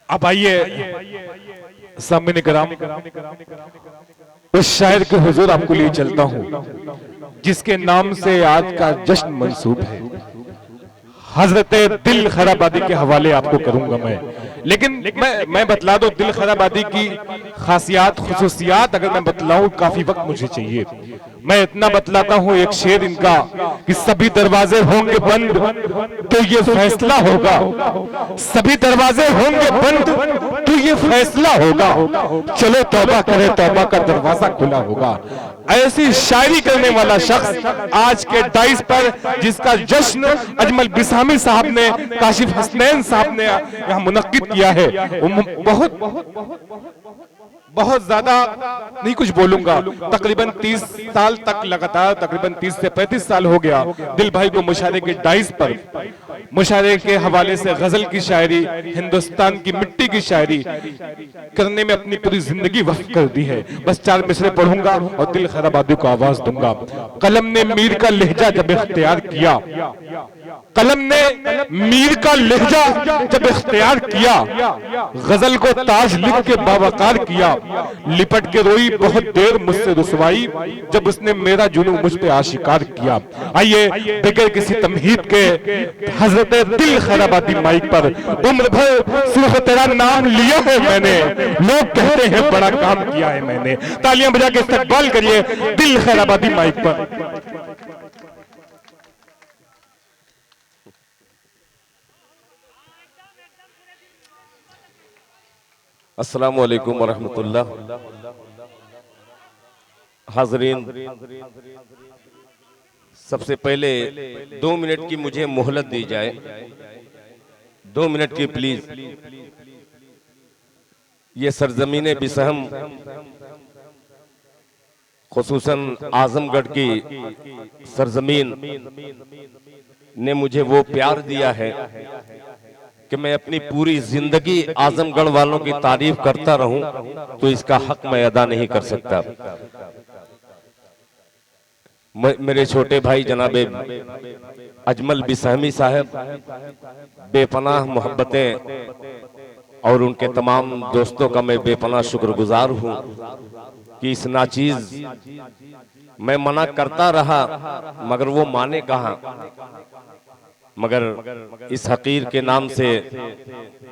अब आइए सामने कराम, उस शायर के हुजूर आपको लिए चलता हूं जिसके नाम से आज का जश्न मंसूब है। हजरत दिल खराबादी के हवाले आपको करूंगा मैं, लेकिन मैं बतला दो दिल खराबादी की खासियात खुसूसियात अगर मैं बतलाऊं काफी वक्त मुझे चाहिए। मैं इतना बतलाता हूं एक शेर इनका कि सभी दरवाजे होंगे बंद तो ये फैसला होगा, सभी दरवाजे होंगे बंद तो ये फैसला होगा, चलो तौबा करे तौबा का दरवाजा खुला होगा। ऐसी शायरी करने वाला शख्स आज के डाइस पर जिसका जश्न अजमल बिसामी साहब ने, काशिफ हसनैन साहब ने यहाँ मुनक्किद किया है, बहुत ज्यादा नहीं कुछ बोलूंगा। तकरीबन 30 साल तक लगातार, तकरीबन 30 से 35 साल हो गया दिल भाई को मुशायरे के डाइस पर मुशायरे के हवाले से गजल की शायरी, हिंदुस्तान की मिट्टी की शायरी करने में अपनी पूरी जिंदगी वक्फ कर दी है। बस 4 मिसरे पढ़ूंगा और दिल खराबादी को आवाज दूंगा। कलम ने मीर का लहजा जब इख्तियार किया, कलम ने मीर का लहजा जब इख्तियार किया, गजल को ताज लिख के बावकार किया, लिपट के रोई बहुत देर मुझसे रुसवाई जब उसने मेरा जुनू मुझ पे आशिकार किया। आइए बगैर किसी तमहीद के हजरत दिल खराबादी माइक पर, उम्र भर सिर्फ तेरा नाम लिया है मैंने, लोग कहते हैं बड़ा काम किया है मैंने। तालियां बजा के इस्तकबाल करिए दिल खराबादी माइक पर। अस्सलामु अलैकुम वरहमतुल्लाह। हाज़रीन, सबसे पहले 2 मिनट की मुझे मोहलत दी जाए, 2 मिनट की प्लीज। ये सरजमीन बिसहम खुसूसन आजमगढ़ की सरजमीन ने मुझे वो प्यार दिया है कि मैं अपनी पूरी जिंदगी आजमगढ़ वालों की तारीफ करता रहूं तो इसका हक मैं अदा नहीं कर सकता। मेरे छोटे भाई जनाबे अजमल बिसामी साहब, बेपनाह मोहब्बतें और उनके तमाम दोस्तों का मैं बेपनाह शुक्रगुजार हूं कि इस नाचीज मैं मना करता रहा मगर वो माने कहाँ। मगर इस हकीर के नाम से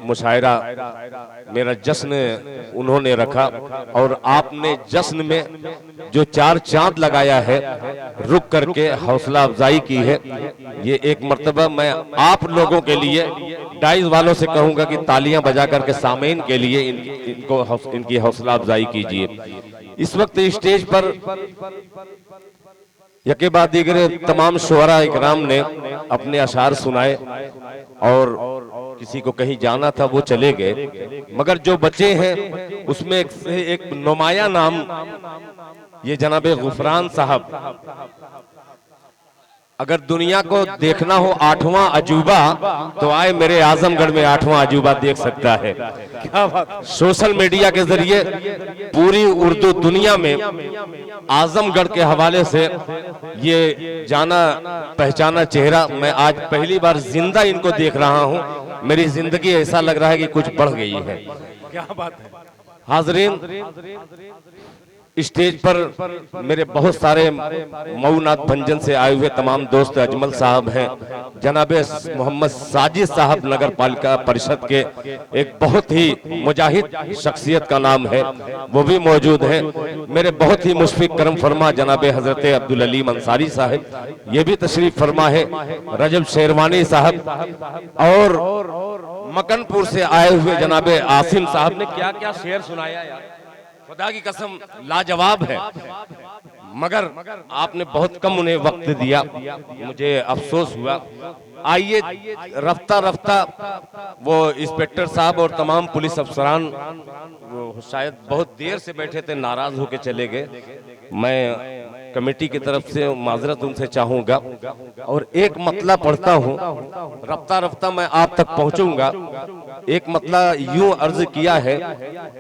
मुशायरा मेरा जश्न उन्होंने रखा और आपने जश्न में जो 4 चांद लगाया है, रुक करके हौसला अफजाई की है। ये एक मर्तबा मैं आप लोगों के लिए डाइस वालों से कहूंगा कि तालियां बजा करके सामीन के लिए इनकी हौसला अफजाई कीजिए। इस वक्त स्टेज पर यके बाद दीगरे तमाम शुअरा इकराम ने अपने अशार सुनाए और किसी को कहीं जाना था वो चले गए, मगर जो बचे हैं उसमें एक नुमाया नाम ये जनाबे गुफरान साहब। अगर दुनिया को देखना हो 8वां अजूबा तो आए मेरे आजमगढ़ में 8वां अजूबा देख सकता है। क्या बात। सोशल मीडिया के जरिए पूरी उर्दू दुनिया में आजमगढ़ के हवाले से ये जाना पहचाना चेहरा मैं आज पहली बार जिंदा इनको देख रहा हूं। मेरी जिंदगी ऐसा लग रहा है कि कुछ बढ़ गई है। क्या बात है। हाजरीन, स्टेज पर मेरे बहुत सारे मऊनाथ भंजन से आए हुए तमाम दोस्त अजमल साहब हैं, जनाबे मोहम्मद साजिद साहब नगर पालिका परिषद के एक बहुत ही मुजाहिद शख्सियत का नाम है, वो भी मौजूद हैं। मेरे बहुत ही मुशफिक करम फरमा जनाबे हजरत अब्दुल अलीम अंसारी साहब, ये भी तशरीफ फरमा है। रजब शेरवानी साहब और मकनपुर से आए हुए जनाबे आसिम साहब ने क्या क्या शेर सुनाया यार, खुदा की कसम लाजवाब है। मगर आपने बहुत कम उन्हें वक्त दिया, मुझे अफसोस हुआ। आइए रफ्ता रफ्ता वो इंस्पेक्टर साहब और तमाम पुलिस अफसरान शायद बहुत देर से बैठे थे, नाराज होकर चले गए। मैं कमेटी की तरफ से माजरत उनसे चाहूंगा और एक मतला पढ़ता हूं, रफ्ता रफ्ता मैं आप तक पहुंचूंगा। एक मतला यूं अर्ज किया है,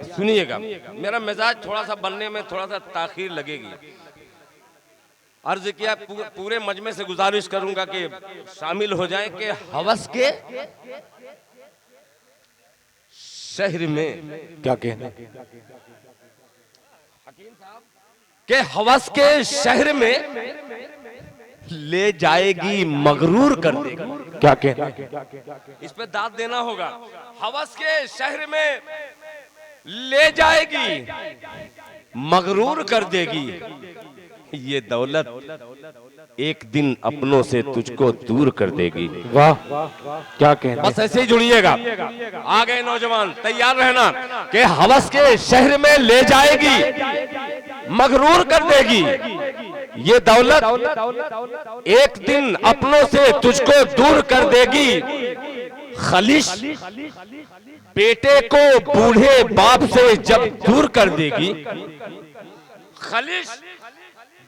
सुनिएगा। मेरा मिजाज थोड़ा सा बनने में थोड़ा सा ताखीर लगेगी। अर्ज किया, पूरे मजमे से गुजारिश करूंगा कि शामिल हो जाएं कि हवस के शहर में क्या कहना, के हवस के शहर में ले जाएगी, मगरूर कर देगी। क्या कहना, इस पे दाद देना होगा। हवस के शहर में ले जाएगी, मगरूर कर देगी। ये दौलत एक दिन अपनों से तुझको दूर कर देगी। वाह, क्या कहना, बस ऐसे ही जुड़िएगा। आ गए नौजवान, तैयार रहना कि हवस के शहर में ले जाएगी, मगरूर कर देगी। ये दौलत एक दिन अपनों से तुझको दूर कर देगी। खलिश बेटे को बूढ़े बाप से जब दूर कर देगी, खलिश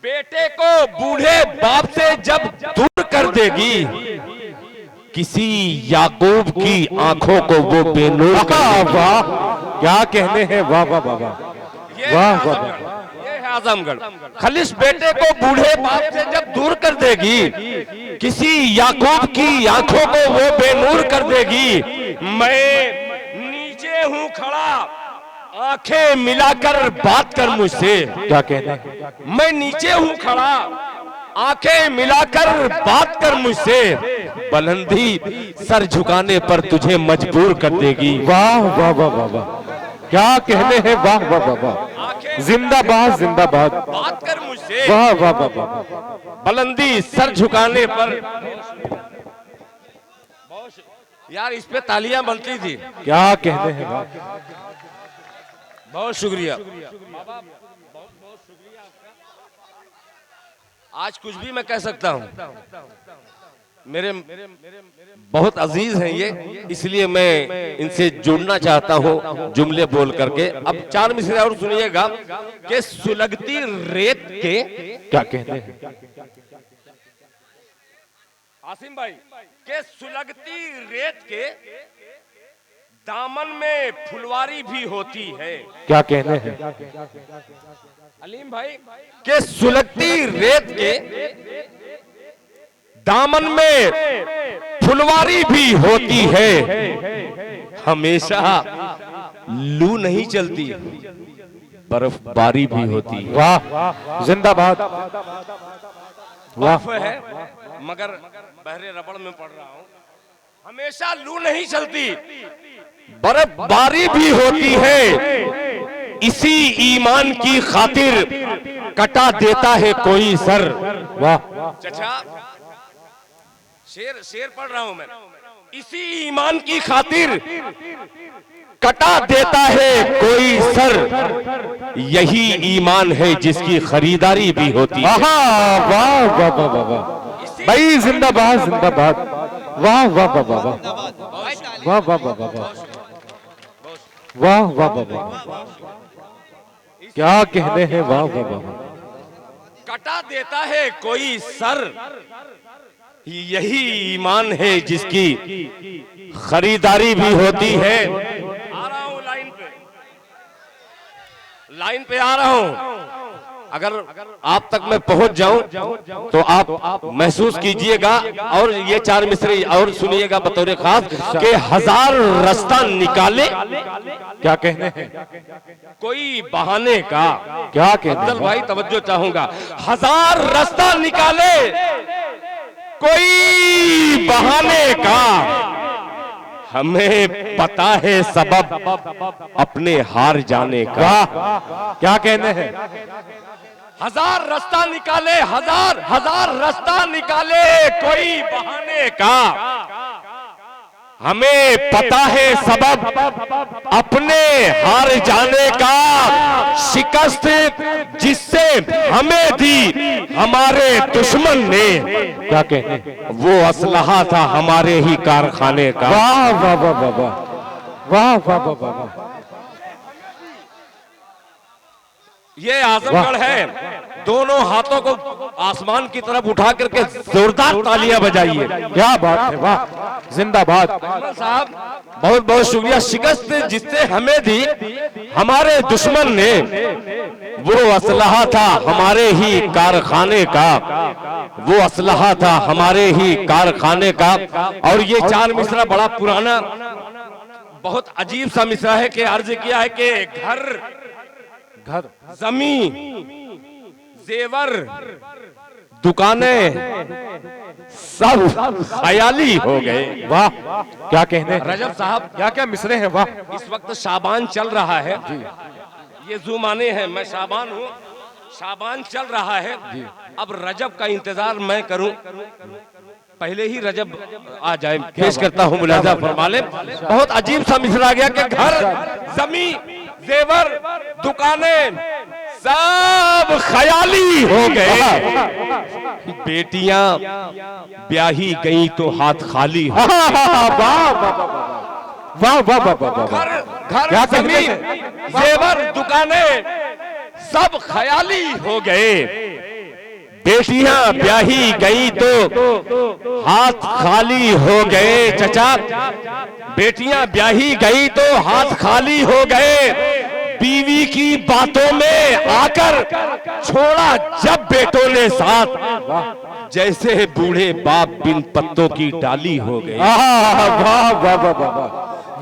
बेटे को बूढ़े बाप से जब दूर कर देगी, किसी याकूब की आंखों को वो बेनूर कर देगी। वाह, क्या कहने हैं, वाह वाह वाह वाह, वाह वाह, ये है आजमगढ़। खलिश बेटे को बूढ़े बाप से जब दूर कर देगी, किसी याकूब की आंखों को वो बेनूर कर देगी। मैं नीचे हूँ खड़ा, आंखें मिलाकर बात कर मुझसे। क्या कहना, मैं नीचे हूँ खड़ा, आंखें मिलाकर बात कर मुझसे। बुलंदी सर झुकाने पर तुझे मजबूर कर देगी। वाह वाह वाह वाह वाह, क्या कहने हैं, वाह वाह वाह वाह, जिंदाबाद जिंदाबाद, बात कर मुझसे। वाह वाह वाह वाह, बुलंदी सर झुकाने पर। यार इस पे तालियां बनती थी। क्या कहने हैं, वाह, बहुत शुक्रिया। आज कुछ भी मैं कह सकता हूं। मेरे बहुत अजीज हैं ये, इसलिए मैं इनसे जुड़ना चाहता हूं जुमले बोल करके। अब 4 मिसरे और सुनिएगा कि सुलगती रेत के। क्या कहने हैं, आसिम भाई, के सुलगती रेत के दामन में फुलवारी भी होती है। क्या कहने हैं, अलीम भाई, के सुलगती रेत के दामन में फुलवारी भी होती है। हमेशा लू नहीं चलती, बर्फबारी भी होती है। वाह, जिंदाबाद, वाह, बर्फ है मगर बहरे रबड़ में पड़ रहा हूँ। हमेशा लू नहीं चलती, बर्फबारी भी होती है। इसी ईमान की खातिर कटा देता है कोई सर। वाह, चचा, शेर पढ़ रहा हूं मैं। इसी ईमान की खातिर कटा देता है कोई सर, यही ईमान है जिसकी खरीदारी भी होती है। वाह वाह वाह वाह वाह, भाई जिंदाबाद जिंदाबाद, वाह वाह वाह वाह वाह, वाह वाह वाह वाह, वाह वाह वाह वाह, क्या कहने हैं, वाह वाह वाह, कटा देता है कोई सर, यही ईमान है जिसकी खरीदारी भी होती है। आ रहा हूं लाइन पे आ रहा हूं। अगर आप तक मैं पहुंच जाऊं तो आप महसूस कीजिएगा। और ये 4 मिसरे और सुनिएगा बतौर खास कि हजार रास्ता निकाले। क्या कहने हैं, कोई बहाने का। क्या कहने अफजल हैं, भाई तवज्जो चाहूंगा। हजार रास्ता निकाले, कोई बहाने का, हमें पता है सबब अपने हार जाने का। वाह, क्या कहने हैं, हजार रास्ता निकाले, हजार रास्ता निकाले, कोई बहाने का, हमें पता है सबब अपने हार जाने का। शिकस्त जिससे हमें दी हमारे दुश्मन ने, क्या कहने हैं, वो असलहा था हमारे ही कारखाने का। वाह वाह वाह वाह वाह, वाह वाह वाह वाह वाह, ये आजमगढ़ है। दोनों हाथों को आसमान की तरफ उठा करके जोरदार तालियां बजाइए। क्या बात है, वाह, जिंदाबाद साहब, बहुत बहुत शुक्रिया। शिकस्त जिससे हमें दी हमारे दुश्मन ने, वो असलहा था हमारे ही कारखाने का, वो असलहा था हमारे ही कारखाने का। और ये 4 मिसरा बड़ा पुराना बहुत अजीब सा मिसरा है कि अर्ज किया है कि घर जमीन जेवर दुकानें सब खयाली हो गए। वाह क्या कहने, रजब साहब क्या क्या मिसरे हैं, वाह। इस वक्त शाबान चल रहा है, ये जुमाने हैं, मैं शाबान हूँ, शाबान चल रहा है। अब रजब का इंतजार मैं करूं, पहले ही रजब आ जाए। पेश करता हूं, मुलाजा फरमा ले। बहुत अजीब सा मिसरा गया कि घर जमीन जेवर दुकानें सब खयाली हो गए, बेटियां ब्याही गई तो हाथ खाली हो। वाह वाह वाह वाह। घर जमीन जेवर दुकानें सब खयाली हो गए, बेटियां ब्याही गई तो हाथ खाली हो गए। चचा, बेटियां ब्याही गई तो हाथ खाली हो गए, बीवी की बातों में आकर छोड़ा जब बेटों ने साथ, जैसे बूढ़े बाप बिन पत्तों की डाली हो गए। वाह वाह वाह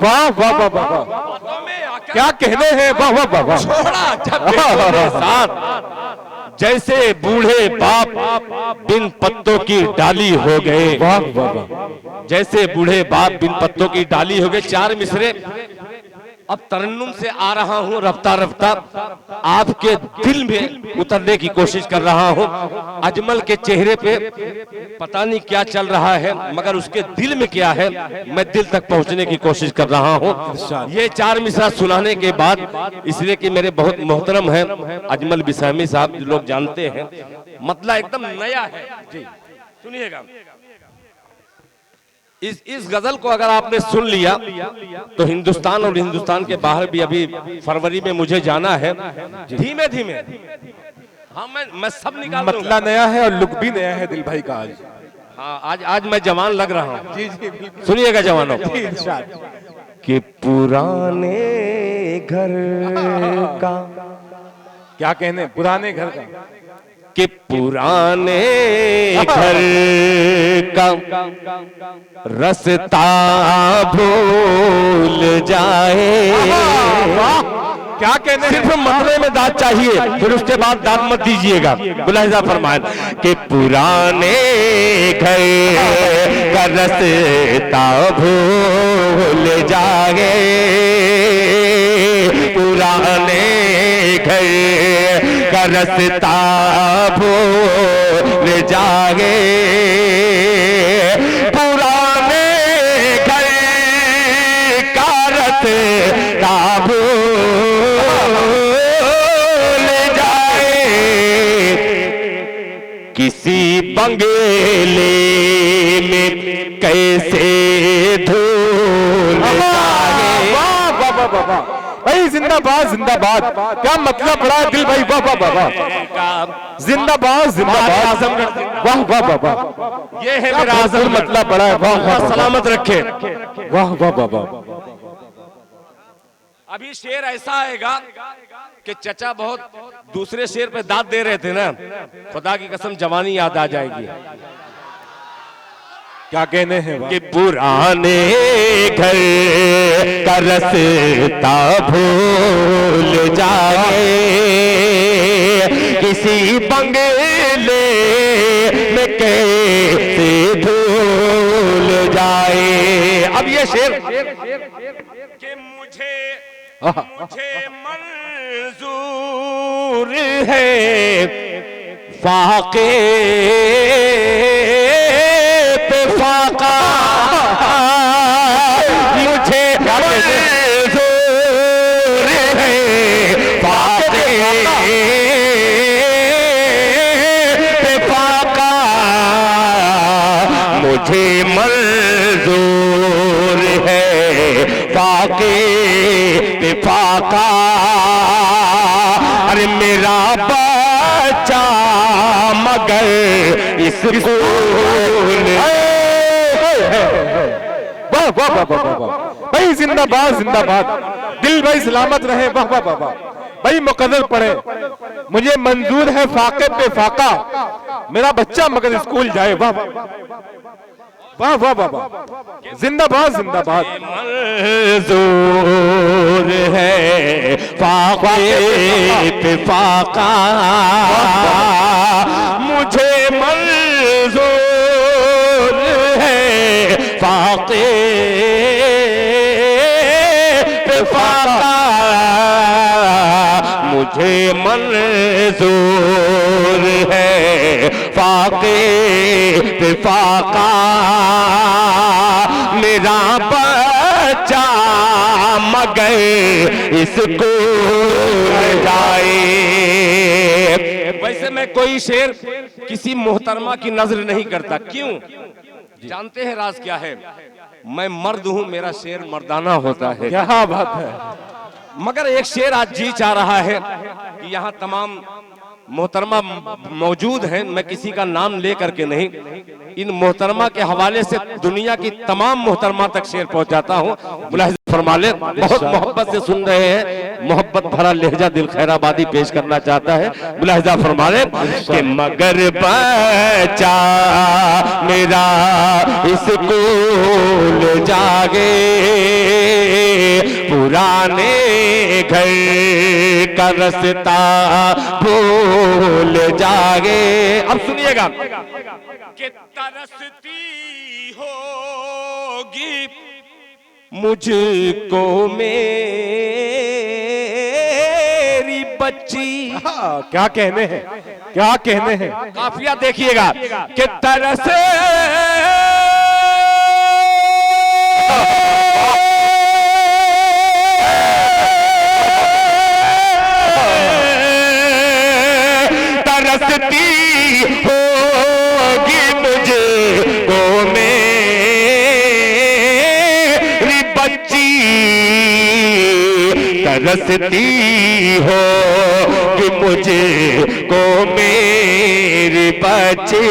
वाह वाह वाह वाह, क्या कहने हैं, वाह वाह वाह। छोड़ा जब बेटों ने साथ, जैसे बूढ़े बाप बिन पत्तों की डाली हो गए। वाह वाह, जैसे बूढ़े बाप बिन पत्तों की डाली हो गए। चार मिसरे अब तरन्नुम से आ रहा हूं, रफ्ता रफ्ता आपके दिल में उतरने की कोशिश कर रहा हूं। अजमल के चेहरे पे पता नहीं क्या चल रहा है, मगर उसके दिल में क्या है मैं दिल तक पहुंचने की कोशिश कर रहा हूं। ये चार मिसरा सुनाने के बाद, इसलिए कि मेरे बहुत मोहतरम हैं अजमल बिसामी साहब, जो लोग जानते हैं, मतलब एकदम नया है। जी सुनिएगा, इस गजल को अगर आपने सुन लिया तो हिंदुस्तान और हिंदुस्तान के बाहर भी अभी फरवरी में मुझे जाना है। धीमे धीमे हाँ मैं सब निकाल दूंगा। मतलब नया है और लुक भी नया है दिल भाई का आज। हाँ आज मैं जवान लग रहा हूँ। जी जी सुनिएगा जवानों, कि पुराने घर का, क्या कहने, पुराने घर का, कि पुराने घर का रास्ता भूल जाए। क्या कहने, सिर्फ मरने में दाद चाहिए, फिर उसके बाद दाद मत दीजिएगा। मुलाहिजा फरमाएं कि पुराने घर का रास्ता भूल जाए, पुराने घर का रास्ता भूल जाए, पुराने घर का रास्ता भूल जाए, किसी बंगले में कैसे धूल जाए। भाई जिंदाबाद जिंदाबाद, क्या मतलब बड़ा दिल भाई, वाह वाह वाह, जिंदाबाद जिंदाबाद, वाह वाह वाह वाह। ये है मेरा आज़म, मतलब बड़ा है, वाह वाह, सलामत रखे। वाह वाह वाह वाह। अभी शेर ऐसा आएगा कि चचा बहुत दूसरे शेर पे दाद दे रहे थे ना, खुदा की कसम जवानी याद आ जाएगी। क्या कहने हैं, कि पुराने घर का रास्ता भूल जाए, किसी बंगले में कैसे भूल जाए। अब ये शेर कि मुझे मंजूर है फाके पे फाका, मुझे मंजूर है फाके पे फाका, मुझे मंजूर है फाके पे फाका। अरे मेरा बच्चा मगर स्कूल, वाह वाह वाह वाह वाह, भाई जिंदाबाद जिंदाबाद, दिल भाई सलामत रहे, वाह वाह वाह वाह। भाई मुकद्दर पढ़े, मुझे मंजूर है फाके पे फाका, मेरा बच्चा मगर स्कूल जाए। वाह वाह वाह वाह वाह, जिंदाबाद जिंदाबाद। मंजूर है फाके पे फाका, मुझे मंजूर है फाके पे फाका, मुझे मंजूर है फाके पे फाका, मेरा बच्चा मगर इसको जाए। वैसे मैं कोई शेर किसी मोहतरमा की नजर नहीं करता, क्यों जानते हैं राज क्या है? मैं मर्द हूं, मेरा शेर मर्दाना होता है। क्या बात है। मगर एक शेर आज जी चाह रहा है कि यहाँ तमाम मोहतरमा मौजूद हैं, मैं किसी का नाम ले करके नहीं, इन मोहतरमा के हवाले से दुनिया की तमाम मोहतरमा तक शेर पहुंचाता हूँ। मुलाहिजा फरमा ले, बहुत मोहब्बत से सुन रहे हैं, मोहब्बत भरा लहजा दिल खैराबादी पेश करना चाहता है। मुलाहिजा फरमा ले कि मगर बच्चा मेरा स्कूल जागे, पुराने घर का रास्ता भूल जागे। अब सुनिएगा कि तरसती होगी मुझको मेरी बच्ची। क्या कहने हैं, क्या कहने हैं। काफिया देखिएगा कि तरस तरसती होगी मुझे को मेरी बच्ची, तरसती होगी मुझे को मेरी बच्ची,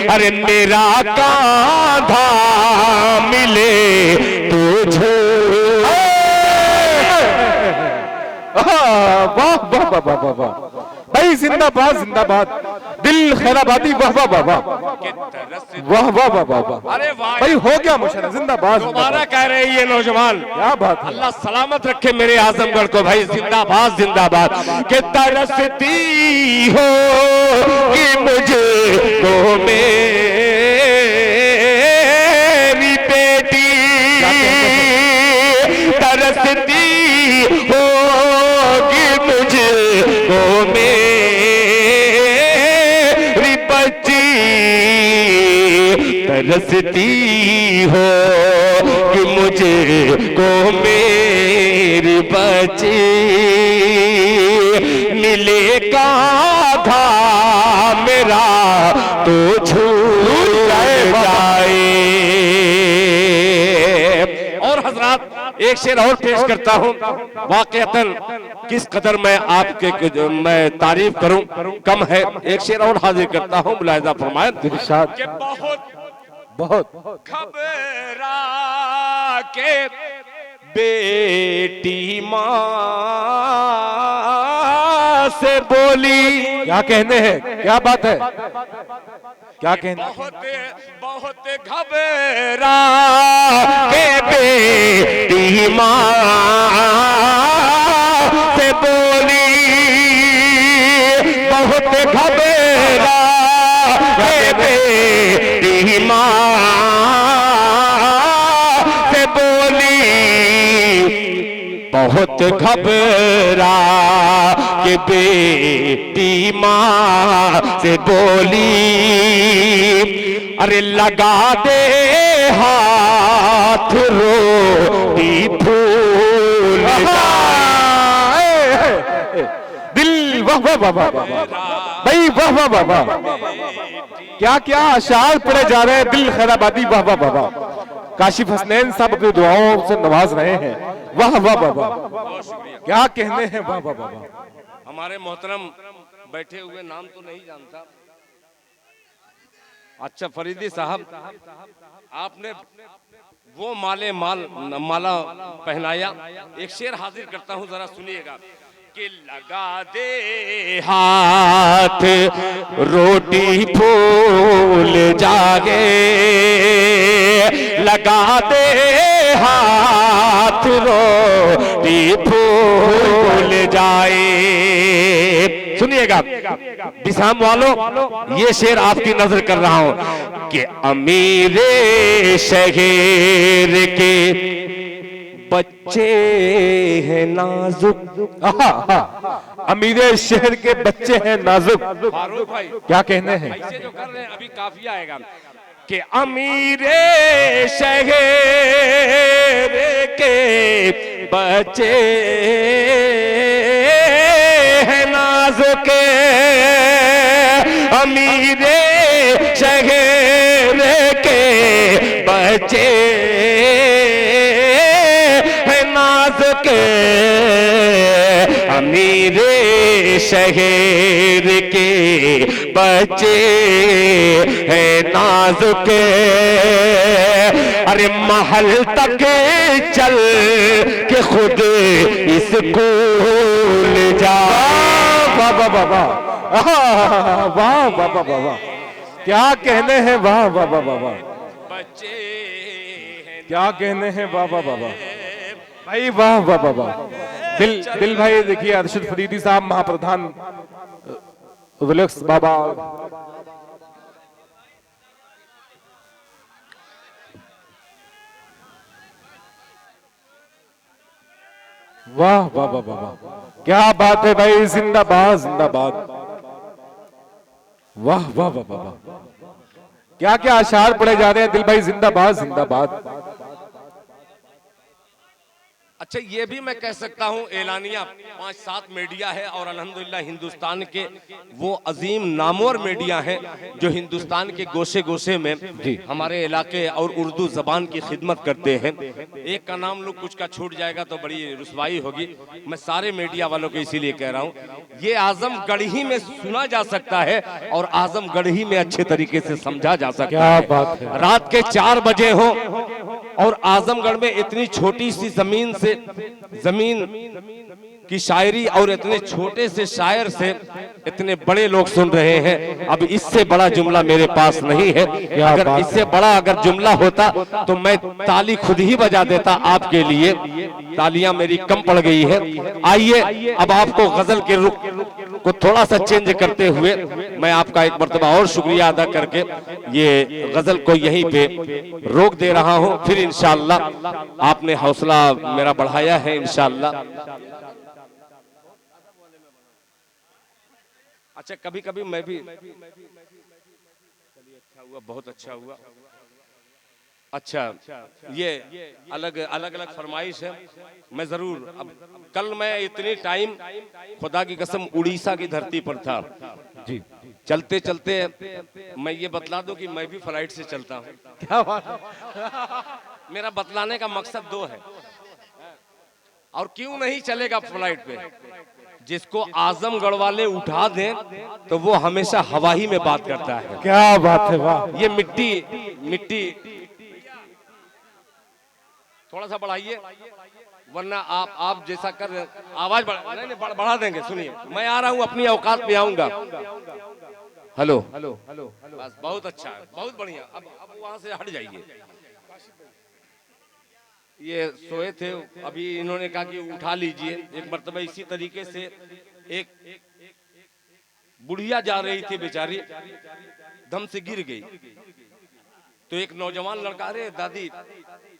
अरे मेरा कांधा मिले तुझे। वाह वाह वाह वाह वाह भाई, जिंदाबाद जिंदाबाद, दिल खैराबादी। वाह वाह वाह वाह वाह वाह वाह वाह वाह। अरे वाह भाई हो गया मुशर्रफ, जिंदाबाद। दोबारा कह रहे हैं ये नौजवान, क्या बात है। अल्लाह सलामत रखे मेरे आजमगढ़ को भाई, जिंदाबाद जिंदाबाद। कि तरसती हो कि मुझे को मेरी बेटी, तरसती हो कि मुझे को मेरी बच्ची, तरसती हो कि मुझे को मेरी बच्ची, मिले कांधा मेरा तो छूट जाए। और हजरात एक शेर और पेश करता हूं, वाकईतन किस कदर मैं आपके मैं तारीफ करूं कम है। एक शेर और हाजिर करता हूं, मुलाहिजा फरमाएं कि बहुत बहुत घबरा के बेटी माँ से बोली। क्या कहने हैं, क्या बात है, क्या कहने। बहुत घबरा के बेटी माँ से बोली, बहुत घबरा के बेटी माँ से बोली, बहुत घबरा के बेटी माँ से बोली, अरे लगा दे हाथ रोटी फूल दिल। वाह वाह वाह वाह भाई, वाह वाह वाह वाह, क्या क्या अशार पढ़े जा रहे हैं, दिल खैराबादी। वाह वाह वाह वाह, काशिफ हसनैन साहब अपनी दुआओं से नवाज रहे हैं। वाह वाह वाह वाह, क्या कहने हैं। वाह वाह वाह। हमारे मोहतरम बैठे हुए नाम तो नहीं जानता, अच्छा फरीदी साहब, आपने वो माला पहनाया। एक शेर हाजिर करता हूं, जरा सुनिएगा कि लगा दे हाथ रोटी फूल जागे, लगा दे हाथ रोटी फूल जाए। सुनिएगा विसाम वालों, ये शेर आपकी नजर कर रहा हूं कि अमीरे शहर के बच्चे हैं नाजुक। अमीरे शहर के बच्चे हैं नाजुक। फारूक भाई क्या कहने हैं? ऐसे जो कर रहे हैं अभी काफिया आएगा कि अमीरे शहर के बच्चे हैं नाजुक, अमीरे शहर के बच्चे हैं नाजुक, अमीरे शहर के बच्चे हैं नाजुक। अरे महल तक चल के खुद स्कूल जा। वाह वाह वाह वाह वाह वाह वाह वाह वाह, क्या कहने हैं? वाह वाह वाह वाह वाह, बच्चे क्या कहने हैं? वाह वाह वाह वाह भाई, वाह वाह वाह वाह। दिल भाई देखिए, अरशद फरीदी साहब महाप्रधान विलक्स बाबा, वाह वाह वाह वाह वाह, क्या बात है भाई, जिंदाबाद जिंदाबाद। वाह वाह वाह वाह वाह, क्या क्या अशार पढ़े जा रहे हैं दिल भाई, जिंदाबाद जिंदाबाद। अच्छा ये भी मैं कह सकता हूं, एलानिया 5-7 मीडिया है और अल्हम्दुलिल्लाह हिंदुस्तान के वो अजीम नामवर मीडिया हैं जो हिंदुस्तान के गोशे गोशे में जी हमारे इलाके और उर्दू जबान की खिदमत करते हैं। एक का नाम लोग कुछ का छूट जाएगा तो बड़ी रुसवाई होगी, मैं सारे मीडिया वालों को इसीलिए कह रहा हूँ ये आजमगढ़ ही में सुना जा सकता है और आजमगढ़ ही में अच्छे तरीके से समझा जा सकता क्या है। बात है। रात के 4 बजे हो और आजमगढ़ में इतनी छोटी सी जमीन की शायरी और इतने छोटे से शायर से इतने बड़े लोग सुन रहे हैं। अब इससे बड़ा जुमला मेरे पास नहीं है। अगर इससे बड़ा अगर जुमला होता तो मैं ताली खुद ही बजा देता आपके लिए, तालियां मेरी कम पड़ गई है। आइए अब आपको गजल के रुख को थोड़ा सा चेंज करते हुए मैं आपका एक मर्तबा और शुक्रिया अदा करके ये गजल को यहीं पे रोक दे रहा हूं। फिर इंशाअल्लाह आपने हौसला मेरा बढ़ाया है इंशाअल्लाह। अच्छा कभी कभी मैं भी, चलिए अच्छा हुआ, बहुत अच्छा हुआ। अच्छा ये अलग अलग फरमाइश है, मैं जरूर अब कल मैं इतनी टाइम खुदा की कसम उड़ीसा की धरती पर था जी, चलते चलते मैं ये बतला दूं कि मैं भी फ्लाइट से चलता हूं। क्या बात है। मेरा बतलाने का मकसद 2 है। और क्यों नहीं चलेगा फ्लाइट पे? जिसको आजमगढ़ वाले उठा दें तो वो हमेशा हवा ही में बात करता है। क्या बात है, वाह। ये मिट्टी थोड़ा सा बढ़ाइए वरना आप जैसा कर आवाज बढ़ा देंगे। सुनिए मैं आ रहा हूं, अपनी औकात पे आऊंगा। हेलो बस बहुत अच्छा है, बहुत बढ़िया। अब वहां से हट जाइए। ये सोए थे, अभी इन्होंने कहा कि उठा लीजिए। एक मर्तबा इसी तरीके से एक बुढ़िया जा रही थी बेचारी, दम से गिर गई तो एक नौजवान लड़का, अरे दादी,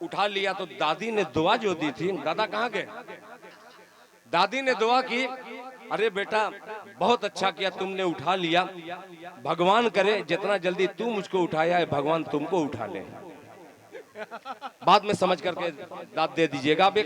उठा लिया तो दादी ने दुआ जो दी थी, दादा कहाँ गए? दादी ने दुआ की, अरे बेटा बहुत अच्छा किया तुमने उठा लिया, भगवान करे जितना जल्दी तू मुझको उठाया है भगवान तुमको उठा ले। बाद में समझ करके दाद दे दीजिएगा। आप